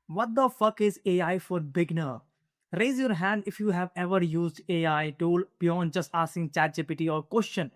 What the fuck is AI for beginner? Raise your hand if you have ever used AI tool beyond just asking ChatGPT or question.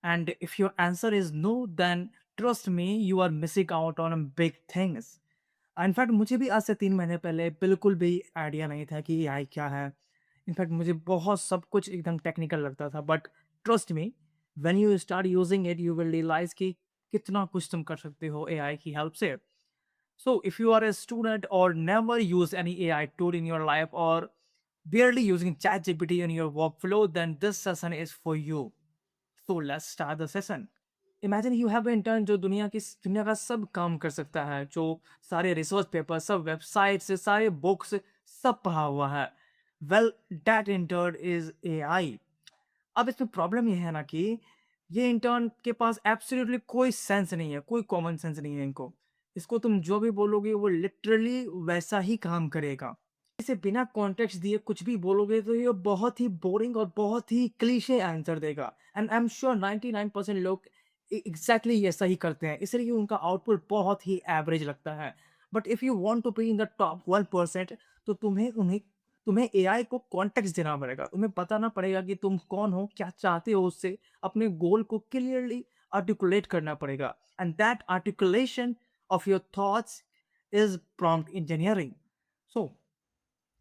And if your answer is no, then trust me, you are missing out on big things. In fact मुझे भी आज से 3 महीने पहले बिल्कुल भी idea नहीं था कि एआई क्या है। इनफैक्ट मुझे बहुत सब कुछ एकदम टेक्निकल लगता था, but trust me, when you start using it you will realise कि कितना कुछ तुम कर सकते हो एआई की हेल्प से। So, if you are a student or never use any AI tool in your life or barely using ChatGPT in your workflow, then this session is for you. So, let's start the session. Imagine you have an intern जो दुनिया का सब काम कर सकता है, जो सारे रिसोर्स पेपर, सब वेबसाइट से, सारे बुक्स, सब पढ़ा हुआ है। Well, that intern is AI. अब इसमें प्रॉब्लम ये है ना कि ये इंटर्न के पास एब्सोल्युटली कोई सेंस नहीं है, कोई कॉमन सेंस नहीं है इनको। इसको तुम जो भी बोलोगे वो लिटरली वैसा ही काम करेगा। इसे बिना कॉन्टेक्स्ट दिए कुछ भी बोलोगे तो ये बहुत ही बोरिंग और बहुत ही क्लीशे आंसर देगा। एंड आई एम श्योर 99% लोग एग्जैक्टली ऐसा ही करते हैं, इसलिए उनका आउटपुट बहुत ही एवरेज लगता है। But if you want to be in the top 1%, तो तुम्हें एआई को कॉन्टेक्स्ट देना पड़ेगा। तुम्हें बताना पड़ेगा कि तुम कौन हो, क्या चाहते हो उससे, अपने गोल को क्लियरली आर्टिकुलेट करना पड़ेगा। And that articulation of your thoughts is prompt engineering. So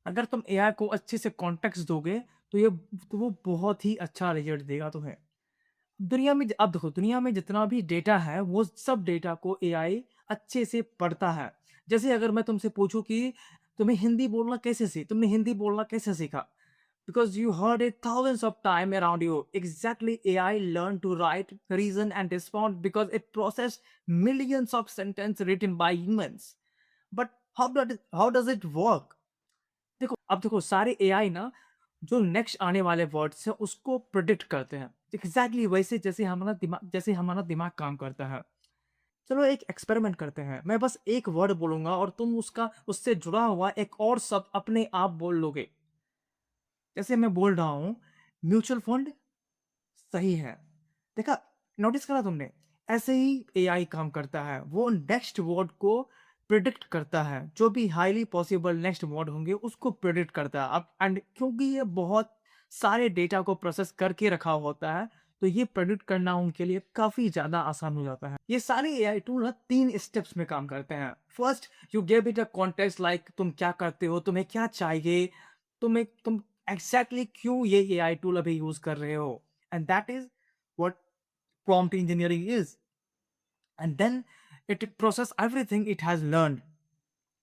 अगर तुम एआई को अच्छे से कॉन्टेक्स्ट दोगे तो वो बहुत ही अच्छा रिजल्ट देगा तुम्हें। अब देखो, दुनिया में जितना भी डेटा है वो सब डेटा को एआई अच्छे से पढ़ता है। जैसे अगर मैं तुमसे पूछूं कि तुमने हिंदी बोलना कैसे सीखा? Because you heard it thousands of times around you. Exactly, AI learned to write, reason, and respond because it processed millions of sentences written by humans. But how does it work? अब देखो सारे AI ना, जो next आने वाले words हैं उसको predict करते हैं। एग्जैक्टली वैसे जैसे हमारा दिमाग काम करता है। चलो एक एक्सपेरिमेंट करते हैं। मैं बस एक वर्ड बोलूंगा और तुम उसका उससे जुड़ा हुआ एक और शब्द अपने आप बोल लोगे। जैसे मैं बोल रहा हूँ, म्यूचुअल फंड सही है। देखा, नोटिस करा तुमने? ऐसे ही एआई काम करता है। वो नेक्स्ट वर्ड को प्रिडिक्ट करता है, जो भी हाईली पॉसिबल नेक्स्ट वर्ड होंगे उसको प्रिडिक्ट करता है। अब एंड क्योंकि ये बहुत सारे डेटा को प्रोसेस करके रखा होता है, तो ये प्रिडिक्ट करना उनके लिए काफी ज्यादा आसान हो जाता है। ये सारे एआई टूल ना 3 स्टेप्स में काम करते हैं। First, you give it a context, like तुम क्या करते हो, तुम्हें क्या चाहिए, तुम एग्जैक्टली क्यों ये एआई टूल अभी यूज कर रहे हो। And that is what prompt engineering is. And then it process everything it has learned.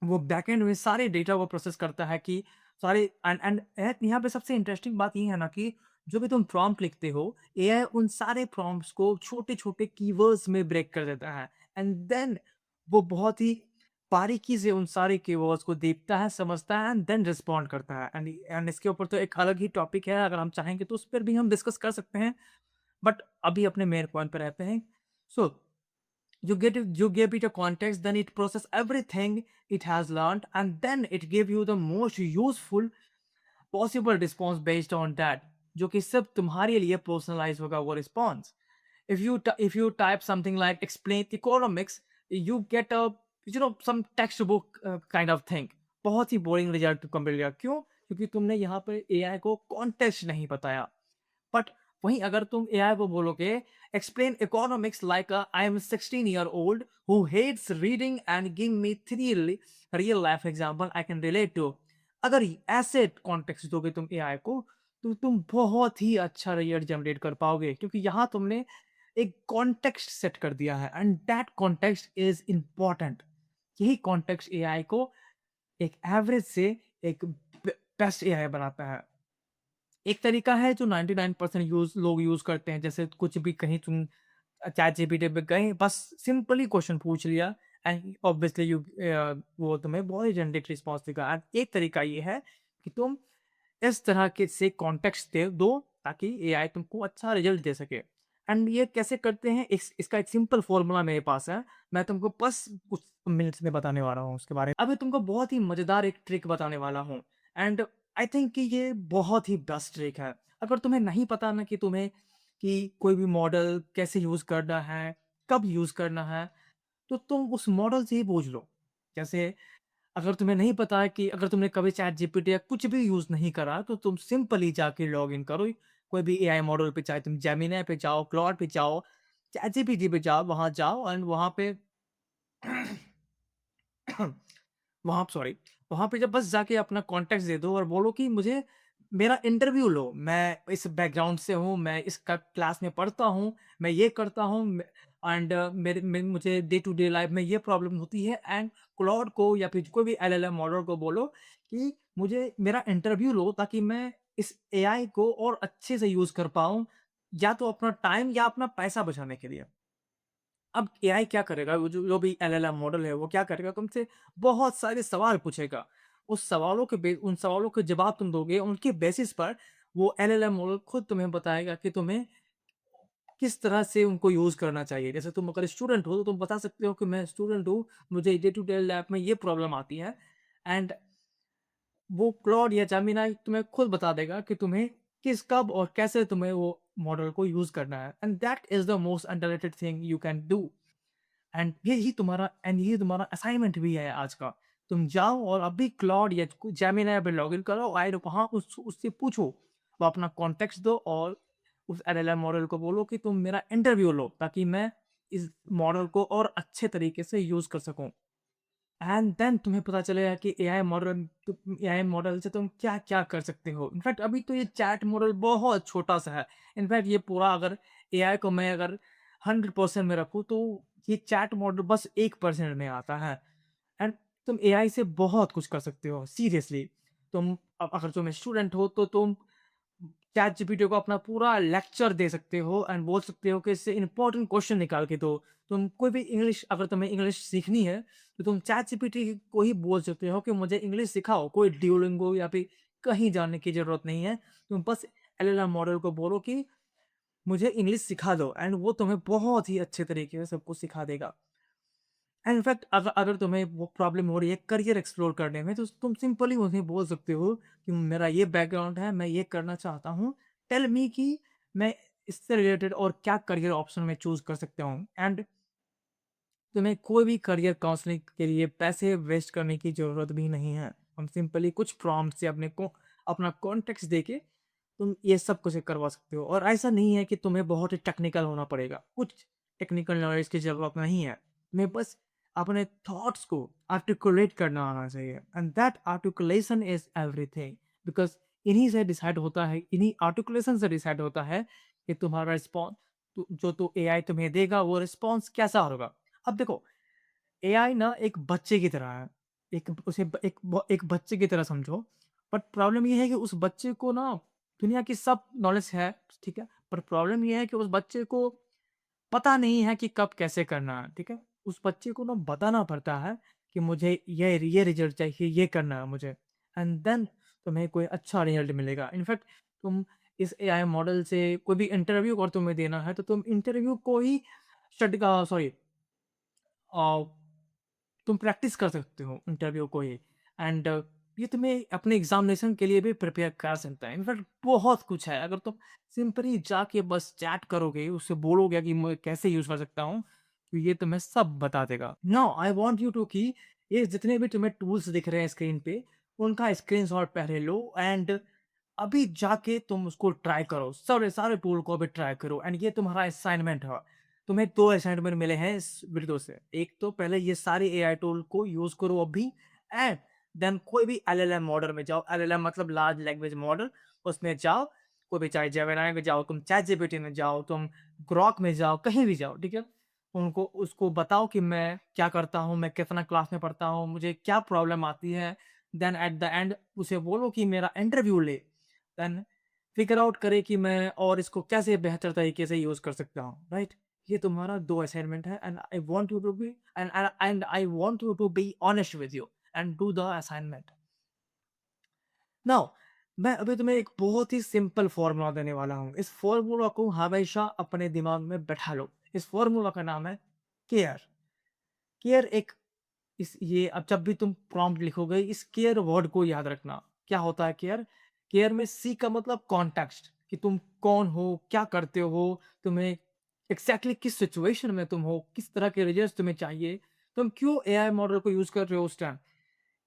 वो बैकएंड में सारे डेटा को प्रोसेस करता है कि सारे एंड एंड यहाँ पे सबसे इंटरेस्टिंग बात ये है ना कि जो भी तुम प्रॉम्प्ट लिखते हो, एआई उन सारे प्रॉम्प्ट्स को छोटे छोटे कीवर्ड्स में ब्रेक कर देता है। एंड देन वो बहुत ही बारीकी से उन सारे कीवर्ड्स को देखता है, समझता है, एंड देन रिस्पॉन्ड करता है। एंड इसके ऊपर तो एक अलग ही टॉपिक है, अगर हम चाहेंगे तो उस पर भी हम डिस्कस कर सकते हैं। बट अभी अपने मेन पॉइंट पे रहते हैं। सो you give it a context, then it process everything it has learned, and then it give you the most useful possible response based on that, जो कि सब तुम्हारे लिए personalize होगा वो response. If you type something like explain economics, you get a some textbook kind of thing. बहुत ही boring result तुमको मिलेगा। क्यों? क्योंकि तुमने यहाँ पर एआई को context नहीं बताया। बट वहीं अगर तुम एआई को बोलोगे explain economics like I am 16 year old who hates reading and give me 3 real life example I can relate to, अगर ऐसे कॉन्टेक्स्ट दोगे तुम एआई को, तो तुम बहुत ही अच्छा रिजल्ट जनरेट कर पाओगे, क्योंकि यहाँ तुमने एक कॉन्टेक्स्ट सेट कर दिया है and that context is important. यही कॉन्टेक्स्ट एआई को एक एवरेज से एक बेस्ट एआई बनाता है। एक तरीका है जो 99% लोग यूज़ करते हैं, जैसे कुछ भी कहीं तुम चैट जीपीटी पे गए, बस सिंपली क्वेश्चन पूछ लिया एंड ऑब्वियसली वो तुम्हें बहुत ही जनरेट रिस्पॉन्स देगा। एंड एक तरीका ये है कि तुम इस तरह के से कॉन्टेक्स्ट दे दो ताकि एआई तुमको अच्छा रिजल्ट दे सके। एंड ये कैसे करते हैं, इसका एक सिंपल फॉर्मूला मेरे पास है। मैं तुमको बस कुछ मिनट्स में बताने वाला हूँ उसके बारे में। अभी तुमको बहुत ही मज़ेदार एक ट्रिक बताने वाला हूँ। एंड आई थिंक कि ये बहुत ही बेस्ट ट्रिक है। अगर तुम्हें नहीं पता ना कि कोई भी मॉडल कैसे यूज़ करना है, कब यूज़ करना है, तो तुम उस मॉडल से ही पूछ लो। जैसे अगर तुम्हें नहीं पता है कि अगर तुमने कभी चैट जीपीटी या कुछ भी यूज़ नहीं करा, तो तुम सिंपली जाके लॉगिन करो, कोई भी एआई मॉडल पे, चाहे तुम जेमिनी पे जाओ, क्लॉड पे जाओ, चैट जीपीटी पे जाओ, वहाँ जाओ एंड वहाँ पे वहाँ सॉरी, वहाँ पे जब बस जाके अपना कॉन्टेक्स्ट दे दो और बोलो कि मुझे मेरा इंटरव्यू लो, मैं इस बैकग्राउंड से हूँ, मैं इस क्लास में पढ़ता हूँ, मैं ये करता हूँ एंड मुझे डे टू डे लाइफ में ये प्रॉब्लम होती है एंड क्लॉड को या फिर कोई भी एलएलएम मॉडल को बोलो कि मुझे मेरा इंटरव्यू लो ताकि मैं इस एआई को और अच्छे से यूज़ कर पाऊँ, या तो अपना टाइम या अपना पैसा बचाने के लिए। अब एआई क्या करेगा, वो जो जो भी एलएलएम मॉडल है, वो क्या करेगा, तुमसे बहुत सारे सवाल पूछेगा। उन सवालों के जवाब तुम दोगे, उनके बेसिस पर वो एलएलएम मॉडल खुद तुम्हें बताएगा कि तुम्हें किस तरह से उनको यूज़ करना चाहिए। जैसे तुम अगर स्टूडेंट हो, तो तुम बता सकते हो कि मैं स्टूडेंट हूँ, मुझे डे टू डे लाइफ में ये प्रॉब्लम आती है एंड वो क्लॉड या जेमिनी तुम्हें खुद बता देगा कि तुम्हें किस, कब और कैसे तुम्हें वो मॉडल को यूज़ करना है and that is the most underrated thing you can do. यही तुम्हारा असाइनमेंट भी है आज का। तुम जाओ और अभी क्लॉड या जेमिनी पे लॉगिन करो और वहाँ उससे पूछो। वो अपना कॉन्टेक्स्ट दो और उस एलएलएम मॉडल को बोलो कि तुम मेरा इंटरव्यू लो ताकि मैं इस मॉडल को और अच्छे तरीके से यूज़ कर सकूँ। एंड देन तुम्हें पता चलेगा कि एआई मॉडल से तुम क्या-क्या कर सकते हो। इनफैक्ट अभी तो ये चैट मॉडल बहुत छोटा-सा है। इनफैक्ट ये पूरा अगर एआई को मैं अगर 100% में रखूँ तो ये चैट मॉडल बस 1% में आता है। एंड तुम एआई से बहुत कुछ कर सकते हो सीरियसली। अगर तुम स्टूडेंट हो तो तुम चैट जीपीटी को अपना पूरा लेक्चर दे सकते हो एंड बोल सकते हो कि इससे इंपॉर्टेंट क्वेश्चन निकाल के दो। तुम कोई भी इंग्लिश, अगर तुम्हें इंग्लिश सीखनी है, तो तुम चैट जीपीटी को ही बोल सकते हो कि मुझे इंग्लिश सिखाओ। कोई ड्यूलिंगो या फिर कहीं जाने की ज़रूरत नहीं है। तुम बस एलएलएम मॉडल को बोलो कि मुझे इंग्लिश सिखा दो एंड वो तुम्हें बहुत ही अच्छे तरीके से सब कुछ सिखा देगा। एंड इनफैक्ट अगर अगर तुम्हें वो प्रॉब्लम हो रही है करियर एक्सप्लोर करने में, तो तुम सिंपली उन्हें बोल सकते हो कि मेरा ये बैकग्राउंड है, मैं ये करना चाहता हूँ। टेल मी कि मैं इससे रिलेटेड और क्या करियर ऑप्शन में चूज़ कर सकता हूँ। एंड तुम्हें कोई भी करियर काउंसलिंग के लिए पैसे वेस्ट करने की ज़रूरत भी नहीं है। हम सिंपली कुछ प्रॉम्प्ट से अपना कॉन्टेक्स्ट देके तुम ये सब कुछ करवा सकते हो। और ऐसा नहीं है कि तुम्हें बहुत ही टेक्निकल होना पड़ेगा। कुछ टेक्निकल नॉलेज की ज़रूरत नहीं है। तुम्हें बस अपने थॉट्स को आर्टिकुलेट करना आना चाहिए and that articulation is everything. Because इन्हीं आर्टिकुलेशन से डिसाइड होता है कि तुम्हारा रिस्पॉन्स जो एआई तुम्हें देगा वो रिस्पॉन्स कैसा होगा। अब देखो, एआई ना एक बच्चे की तरह है। एक उसे ब एक बच्चे की तरह समझो। बट प्रॉब्लम ये है कि उस बच्चे को ना दुनिया की सब नॉलेज है, ठीक है? पर प्रॉब्लम ये है कि उस बच्चे को पता नहीं है कि कब कैसे करना है, ठीक है? उस बच्चे को ना बताना पड़ता है कि मुझे ये रिज़ल्ट चाहिए, ये करना है मुझे एंड देन तुम्हें कोई अच्छा रिज़ल्ट मिलेगा। इनफैक्ट तुम इस एआई मॉडल से कोई भी इंटरव्यू अगर तुम्हें देना है, तो तुम इंटरव्यू को ही सॉरी अ, तुम प्रैक्टिस कर सकते हो इंटरव्यू को ही एंड ये तुम्हें अपने एग्जामिनेशन के लिए भी प्रिपेयर कर सकता है। इनफैक्ट बहुत कुछ है, अगर तुम सिंपली जाके बस चैट करोगे, उससे बोलोगे कि मैं कैसे यूज़ कर सकता हूँ, तो ये तुम्हें सब बता देगा। Now I want you to कि ये जितने भी तुम्हें टूल्स दिख रहे हैं स्क्रीन पे, उनका स्क्रीनशॉट पहले लो एंड अभी जाके तुम उसको ट्राई करो। सारे सारे टूल को अभी ट्राई करो एंड ये तुम्हारा असाइनमेंट है। तुम्हें 2 असाइनमेंट मिले हैं इस वीडियो से। एक तो पहले ये सारे एआई टूल को यूज़ करो अभी एंड देन कोई भी एलएलएम मॉडल में जाओ। एलएलएम मतलब लार्ज लैंग्वेज मॉडल, उसमें जाओ। कोई भी, चाहे जेमिनी में जाओ, तुम चैटजीपीटी में जाओ, तुम ग्रॉक में जाओ, कहीं भी जाओ, ठीक है? उनको उसको बताओ कि मैं क्या करता हूँ, मैं कितना क्लास में पढ़ता हूँ, मुझे क्या प्रॉब्लम आती है। देन एट द एंड उसे बोलो कि मेरा इंटरव्यू ले। देन फिगर आउट करे कि मैं और इसको कैसे बेहतर तरीके से यूज़ कर सकता हूँ, राइट? ये तुम्हारा 2 असाइनमेंट है and I want you to be honest with you and do the assignment. Now मैं अभी तुम्हें एक बहुत ही सिंपल फ़ॉर्मूला देने वाला हूँ। इस फ़ॉर्मूला को हमेशा अपने दिमाग में बैठा लो। इस फ़ॉर्मूला का नाम है केयर। केयर एक इस ये अब जब भी तुम प्रॉम्प्ट लिखोगे, इस केयर वर्ड को याद रखना। क्या होता है केयर? केयर में सी का मतलब कॉन्टेक्स्ट, कि तुम कौन हो, क्या करते हो, तुम्हें एग्ज़ैक्टली किस सिचुएशन में तुम हो, किस तरह के रिजल्ट्स तुम्हें चाहिए, तुम क्यों एआई मॉडल को यूज़ कर रहे हो उस time.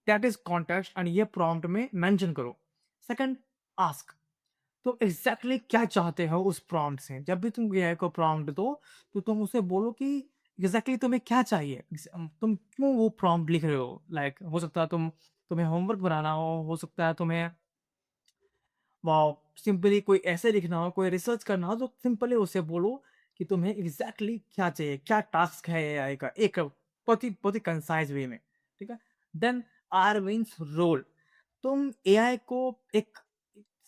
That is context and ये प्रॉम्प्ट में मेंशन करो। सेकंड, आस्क, तो एग्जैक्टली क्या चाहते हो उस प्रॉम्प्ट से। जब भी तुम एआई को प्रॉम्प्ट दो तो तुम उसे बोलो कि एग्जैक्टली तुम्हें क्या चाहिए, तुम क्यों वो प्रॉम्प्ट लिख रहे हो। लाइक हो सकता है तुम्हें होमवर्क बनाना हो सकता है तुम्हें वाओ सिंपली कोई ऐसे लिखना हो, कोई रिसर्च करना हो, तो सिंपली उसे बोलो कि तुम्हें एग्जैक्टली क्या चाहिए, क्या टास्क है एआई का, एक बहुत ही कंसाइज वे में। ठीक है। Then R means role. तुम एआई को एक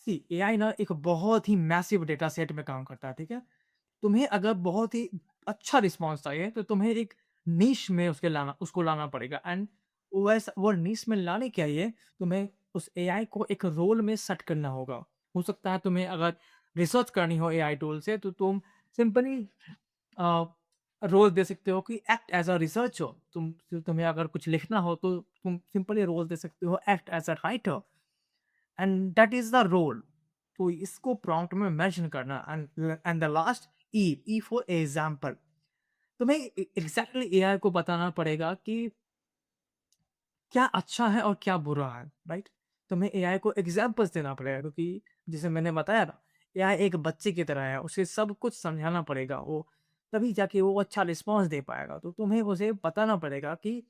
सी एआई ना एक बहुत ही मैसिव डेटा सेट में काम करता है। ठीक है। तुम्हें अगर बहुत ही अच्छा रिस्पॉन्स चाहिए तो तुम्हें एक नीश में उसको लाना पड़ेगा। एंड वैसा वो नीश में लाने के लिए तुम्हें उस एआई को एक रोल में सेट करना होगा। हो सकता है तुम्हें अगर रिसर्च करनी हो एआई टूल से तो तुम सिंपली रोल दे सकते हो कि एक्ट एज अ रिसर्चर। तुम्हें अगर कुछ लिखना हो तो तुम सिंपली रोल दे सकते हो act as a writer, and that is the role. तो इसको प्रॉम्प्ट में मेंशन करना। And the last, E for example. तुम्हें एग्जैक्टली एआई को बताना पड़ेगा कि क्या अच्छा है और क्या बुरा है, राइट। तुम्हें एआई को एग्जाम्पल्स देना पड़ेगा क्योंकि जैसे मैंने बताया ना, एआई एक बच्चे की तरह है, उसे सब कुछ समझाना पड़ेगा, वो तभी जाके वो अच्छा रिस्पॉन्स दे पाएगा। तो तुम्हें उसे बताना पड़ेगा कि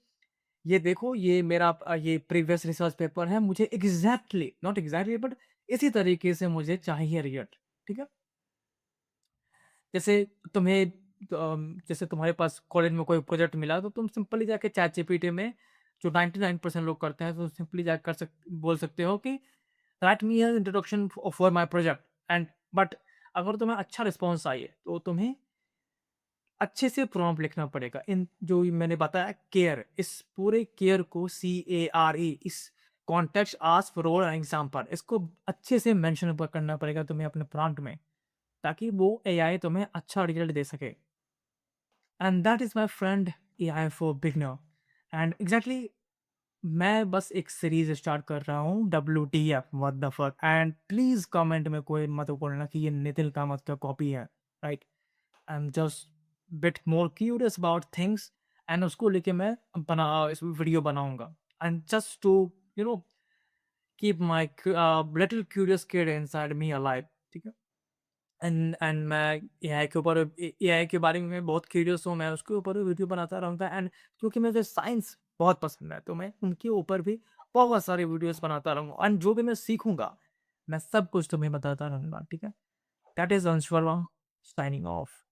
ये देखो, ये मेरा ये प्रीवियस रिसर्च पेपर है, मुझे एग्जैक्टली नॉट एग्जैक्टली बट इसी तरीके से मुझे चाहिए रिजल्ट। ठीक है। जैसे तुम्हें जैसे तुम्हारे पास कॉलेज में कोई प्रोजेक्ट मिला तो तुम सिंपली जाके चैट जीपीटी में, जो 99% लोग करते हैं, तो सिंपली जाकर बोल सकते हो कि right me an introduction for my project. And but अगर तुम्हें अच्छा रिस्पॉन्स चाहिए तो तुम्हें अच्छे से प्रॉम्प्ट लिखना पड़ेगा। इन जो ये मैंने बताया केयर, इस पूरे केयर को CARE, इस कॉन्टेक्स्ट आस्क रोल एग्जाम्पल, इसको अच्छे से मेंशन करना पड़ेगा तुम्हें अपने प्रॉम्प्ट में, ताकि वो एआई तुम्हें अच्छा रिजल्ट दे सके। And that is my friend AI for beginner. And exactly मैं बस एक सीरीज स्टार्ट कर रहा हूँ, WTF what the fuck. And please comment में कोई मत बोलना कि ये नितिन कामत का कॉपी है, right. I am just bit more curious about things, and उसको लेके मैं इस वीडियो बनाऊंगा। And just to you know keep my little curious kid inside me alive. ठीक है। एंड मैं एआई के ऊपर एआई के बारे में बहुत क्यूरियस हूँ, मैं उसके ऊपर भी वीडियो बनाता रहूँगा। एंड क्योंकि मुझे साइंस बहुत पसंद है तो मैं उनके ऊपर भी बहुत सारे वीडियोस बनाता रहूँगा, एंड जो भी मैं सीखूंगा मैं सब कुछ तुम्हें बताता रहूँगा। ठीक है। दैट इज अंश वर्मा साइनिंग ऑफ।